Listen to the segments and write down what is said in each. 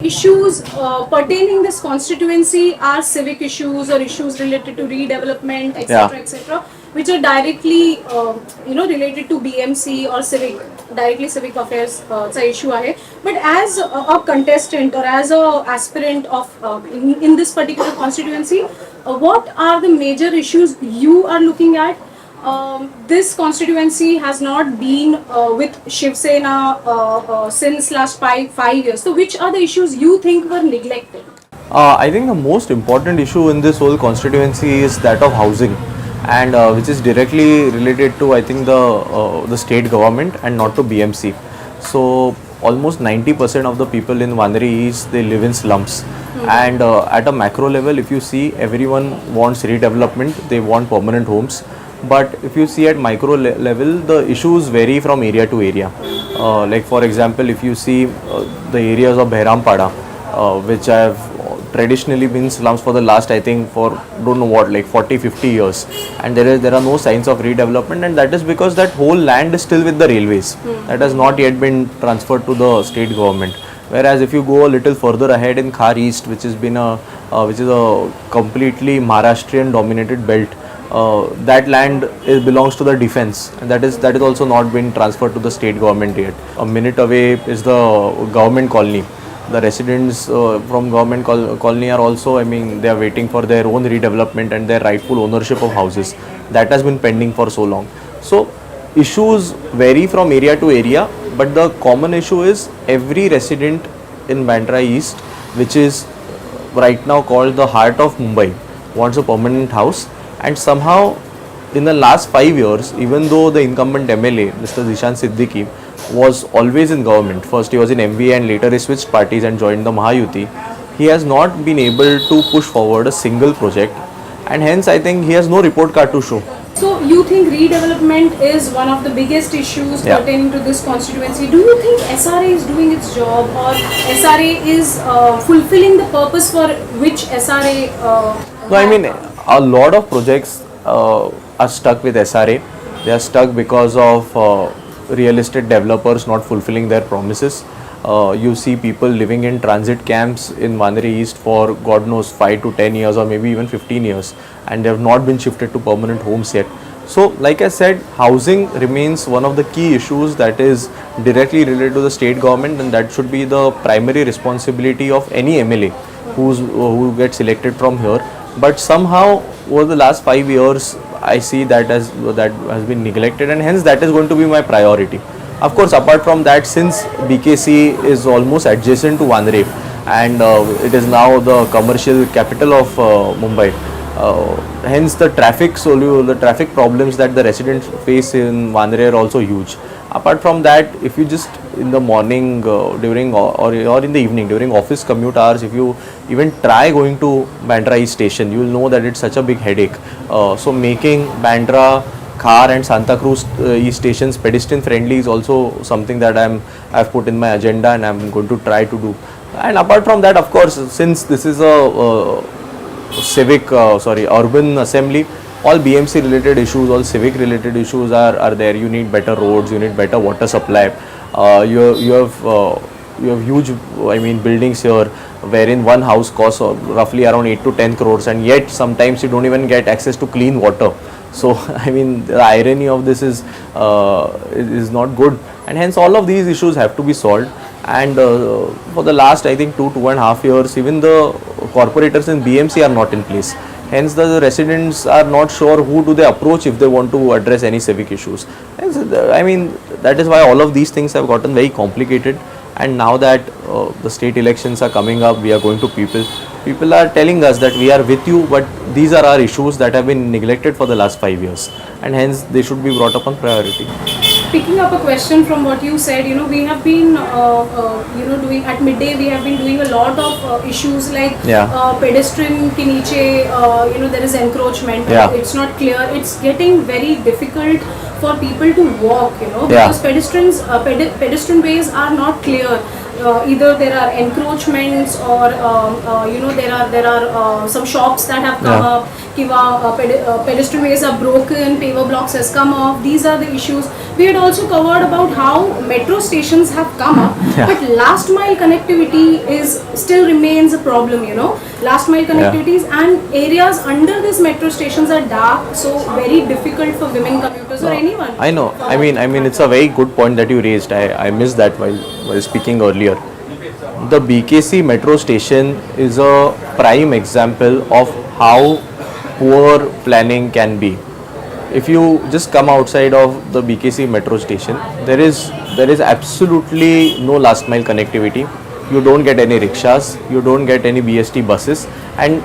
issues pertaining this constituency are civic issues or issues related to redevelopment, Yeah. etc., etc., which are directly, related to BMC or civic, directly civic affairs issue hai. But as a contestant or as a aspirant of in this particular constituency, what are the major issues you are looking at? This constituency has not been with Shiv Sena since last five years. So, which are the issues you think were neglected? I think the most important issue in this whole constituency is that of housing, and which is directly related to, I think, the state government and not to BMC. So almost 90% of the people in Bandra East, they live in slums, and at a macro level, if you see, everyone wants redevelopment, they want permanent homes. But if you see at micro level, the issues vary from area to area. Like for example, if you see the areas of Behrampada, which have traditionally been slums for the last, I think, for don't know what, like 40-50 years, and there are no signs of redevelopment, and that is because that whole land is still with the railways. That has not yet been transferred to the state government. Whereas if you go a little further ahead in Khar East, which has been which is a completely Maharashtrian dominated belt, that land belongs to the defense, and that is also not been transferred to the state government yet. A minute away is the government colony. The residents from government colony are also, I mean, they are waiting for their own redevelopment and their rightful ownership of houses. That has been pending for so long. So issues vary from area to area, but the common issue is every resident in Bandra East, which is right now called the heart of Mumbai, wants a permanent house. And somehow in the last 5 years, even though the incumbent MLA, Mr. Zishan Siddiqui, was always in government, first he was in MBA and later he switched parties and joined the Mahayuti, he has not been able to push forward a single project, and hence I think he has no report card to show. So, you think redevelopment is one of the biggest issues Yeah. pertaining to this constituency? Do you think SRA is doing its job, or SRA is fulfilling the purpose for which SRA? No, I mean, a lot of projects are stuck with SRA. They are stuck because of real estate developers not fulfilling their promises. You see people living in transit camps in Bandra East for God knows 5 to 10 years or maybe even 15 years, and they have not been shifted to permanent homes yet. So, like I said, housing remains one of the key issues that is directly related to the state government, and that should be the primary responsibility of any MLA who gets elected from here. But somehow over the last 5 years, I see that has been neglected, and hence that is going to be my priority. Of course, apart from that, since BKC is almost adjacent to Bandra and it is now the commercial capital of Mumbai, hence the traffic problems that the residents face in Bandra are also huge. Apart from that, if you just in the morning during or in the evening during office commute hours, if you even try going to Bandra East station, you will know that it's such a big headache. So making Bandra, Khar and Santa Cruz East stations pedestrian friendly is also something that I've put in my agenda, and I'm going to try to do. And apart from that, of course, since this is a urban assembly, all BMC related issues, all civic related issues are there. You need better roads, you need better water supply. You have huge, I mean, buildings here wherein one house costs roughly around 8 to 10 crores, and yet sometimes you don't even get access to clean water. So I mean, the irony of this is not good, and hence all of these issues have to be solved. And for the last, I think, 2.5 years, even the corporators in BMC are not in place. Hence the residents are not sure who do they approach if they want to address any civic issues. I mean, that is why all of these things have gotten very complicated. And now that the state elections are coming up, we are going to people are telling us that we are with you, but these are our issues that have been neglected for the last 5 years, and hence they should be brought up on priority. Picking up a question from what you said, we have been, doing at midday, we have been doing a lot of issues like pedestrian ke niche, there is encroachment. Yeah. It's not clear. It's getting very difficult for people to walk, Yeah. because pedestrian ways are not clear. either there are encroachments or there are some shops that have come Yeah. up. Pedestrian ways are broken, paver blocks has come off. These are the issues. We had also covered about how metro stations have come up, Yeah. but last mile connectivity is still remains a problem. Last mile connectivities and areas under these metro stations are dark, so very difficult for women commuters or anyone. I know. I mean, it's a very good point that you raised. I missed that while speaking earlier. The BKC metro station is a prime example of how poor planning can be. If you just come outside of the BKC metro station, there is absolutely no last mile connectivity. You don't get any rickshaws, you don't get any BST buses, and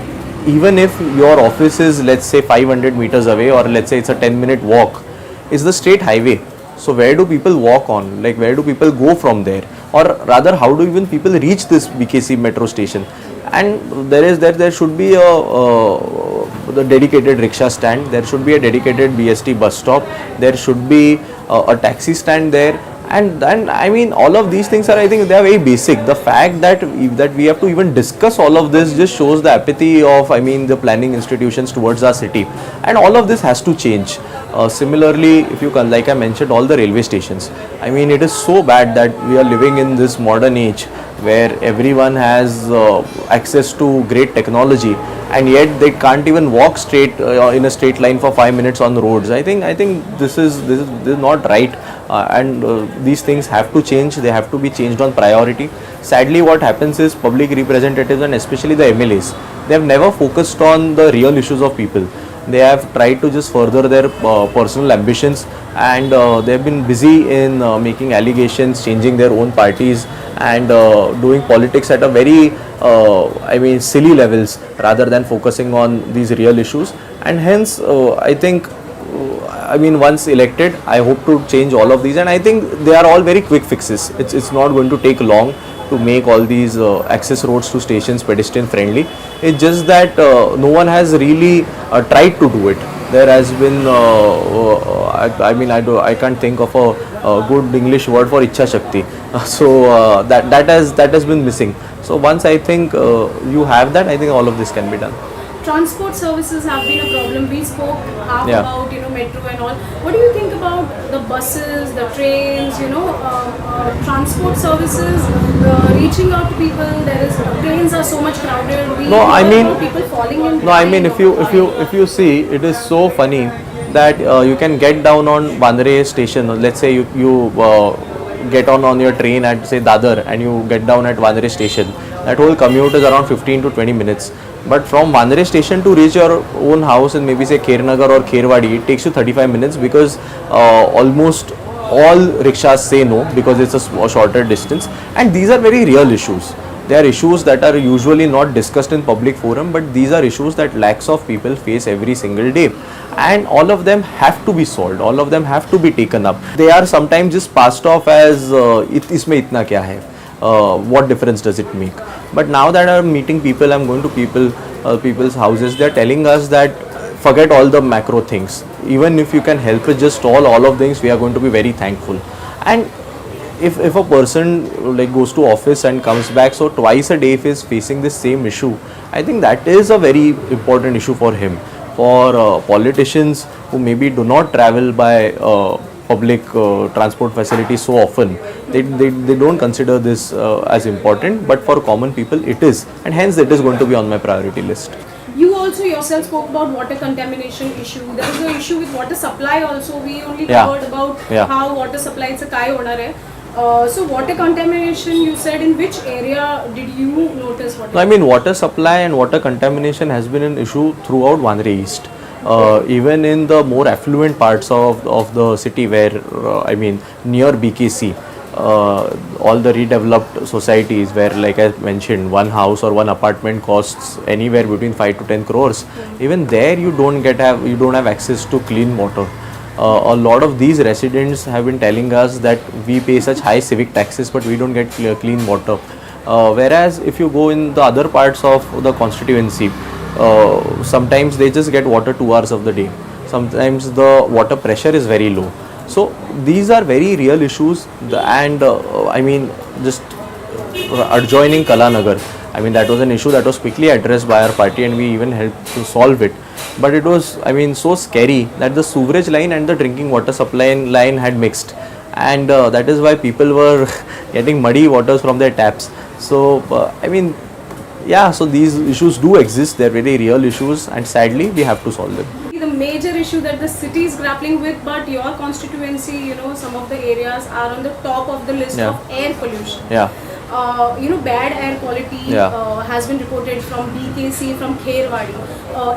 even if your office is, let's say, 500 meters away, or let's say it's a 10-minute walk, is the straight highway. So where do people walk on? Like, where do people go from there? Or rather, how do even people reach this BKC metro station? And there should be the dedicated rickshaw stand. There should be a dedicated BST bus stop. There should be a taxi stand there. And then, I mean, all of these things are, I think, they are very basic. The fact that we have to even discuss all of this just shows the apathy of, I mean, the planning institutions towards our city. And all of this has to change. Similarly, if you can, like I mentioned, all the railway stations. I mean, it is so bad that we are living in this modern age where everyone has access to great technology, and yet they can't even walk straight in a straight line for 5 minutes on the roads. I think this is not right, and these things have to change. They have to be changed on priority. Sadly, what happens is public representatives and especially the MLAs, they have never focused on the real issues of people. They have tried to just further their personal ambitions, and they have been busy in making allegations, changing their own parties, and doing politics at a very silly levels, rather than focusing on these real issues. And hence, I think, once elected, I hope to change all of these, and I think they are all very quick fixes. It's not going to take long to make all these access roads to stations pedestrian friendly. It's just that no one has really tried to do it. There has been, I can't think of a good English word for Ichha Shakti. So that has been missing. So once I think you have that, I think all of this can be done. Transport services have been a problem. We spoke half Yeah. about metro and all. What do you think about the buses, the trains? Transport services reaching out to people. Trains are so much crowded. We No, I hear mean- about people falling in. No, I mean, if you see, it is so funny that you can get down on Bandra station. Let's say you get on your train at, say, Dadar, and you get down at Bandra station. That whole commute is around 15 to 20 minutes. But from Bandra station to reach your own house in maybe, say, Khernagar or Kherwadi, it takes you 35 minutes, because almost all rickshaws say no, because it's a shorter distance. And these are very real issues. They are issues that are usually not discussed in public forum, but these are issues that lakhs of people face every single day, and all of them have to be solved. All of them have to be taken up. They are sometimes just passed off as इसमें इतना क्या है, what difference does it make? But now that I'm meeting people, I'm going to people's houses, they're telling us that forget all the macro things. Even if you can help with just all of things, we are going to be very thankful. And if a person like goes to office and comes back, so twice a day, if he's facing this same issue, I think that is a very important issue for him. For politicians who maybe do not travel by public transport facilities so often, they don't consider this as important, but for common people it is, and hence it is going to be on my priority list. You also yourself spoke about water contamination issue. There is an issue with water supply also. We only covered about how water supply is a kai owner hai. So water contamination, you said, in which area did you notice water? I mean, water supply and water contamination has been an issue throughout Bandra East. Even in the more affluent parts of the city, where near BKC, all the redeveloped societies, where, like I mentioned, one house or one apartment costs anywhere between 5 to 10 crores. Even there, you don't have access to clean water. A lot of these residents have been telling us that we pay such high civic taxes, but we don't get clean water. Whereas if you go in the other parts of the constituency, sometimes they just get water 2 hours of the day. Sometimes the water pressure is very low. So these are very real issues, and just adjoining Kalanagar. I mean, that was an issue that was quickly addressed by our party, and we even helped to solve it. But it was, I mean, so scary that the sewerage line and the drinking water supply line had mixed, and that is why people were getting muddy waters from their taps. So, I mean, yeah, so these issues do exist. They're very real issues, and sadly, we have to solve them. The major issue that the city is grappling with, but your constituency, some of the areas are on the top of the list Yeah. of air pollution. Yeah. Bad air quality Yeah. has been reported from BKC, from Kherwadi.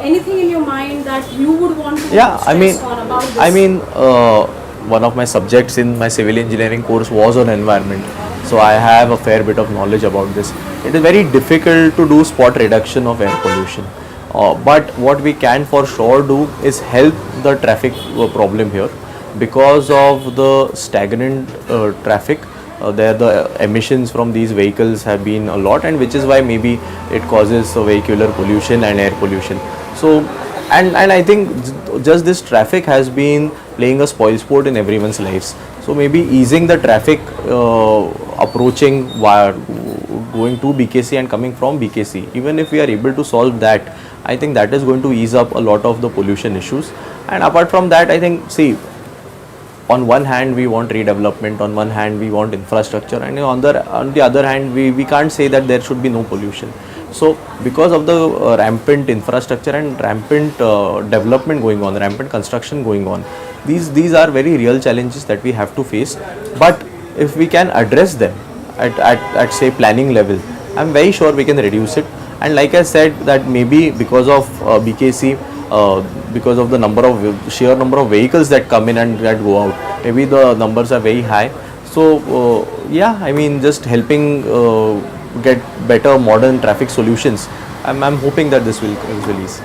Anything in your mind that you would want to Yeah, stress on about this? I mean, one of my subjects in my civil engineering course was on environment, so I have a fair bit of knowledge about this. It is very difficult to do spot reduction of air pollution, but what we can for sure do is help the traffic problem here because of the stagnant traffic. There the emissions from these vehicles have been a lot, and which is why maybe it causes vehicular pollution and air pollution. So, and I think just this traffic has been playing a spoil sport in everyone's lives. So maybe easing the traffic approaching via going to BKC and coming from BKC, even if we are able to solve that, I think that is going to ease up a lot of the pollution issues. And apart from that, I think, see, on one hand we want redevelopment, on one hand we want infrastructure, and on the other hand we can't say that there should be no pollution. So because of the rampant infrastructure and rampant development going on, rampant construction going on, these are very real challenges that we have to face. But if we can address them at say planning level, I'm very sure we can reduce it. And like I said, that maybe because of BKC, because of the sheer number of vehicles that come in and that go out, maybe the numbers are very high. So yeah, I mean, just helping get better modern traffic solutions, I'm hoping that this will release.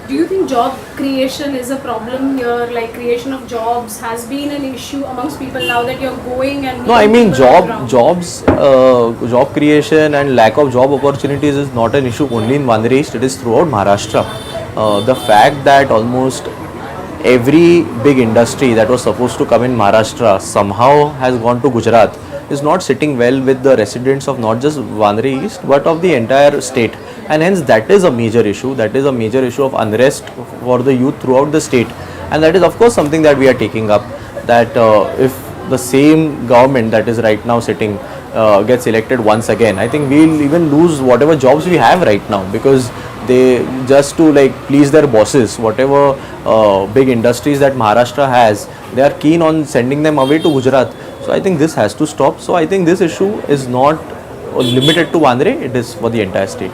Do you think job creation is a problem here? Like creation of jobs has been an issue amongst people now that you're going and No, I meeting mean people on the ground? job creation and lack of job opportunities is not an issue only in Bandra East, it is throughout Maharashtra. The fact that almost every big industry that was supposed to come in Maharashtra somehow has gone to Gujarat is not sitting well with the residents of not just Bandra East but of the entire state, and hence that is a major issue. That is a major issue of unrest for the youth throughout the state, and that is of course something that we are taking up. That if the same government that is right now sitting gets elected once again, I think we'll even lose whatever jobs we have right now, because they just to like please their bosses, whatever big industries that Maharashtra has, they are keen on sending them away to Gujarat. So I think this has to stop. So I think this issue is not limited to Bandra, it is for the entire state.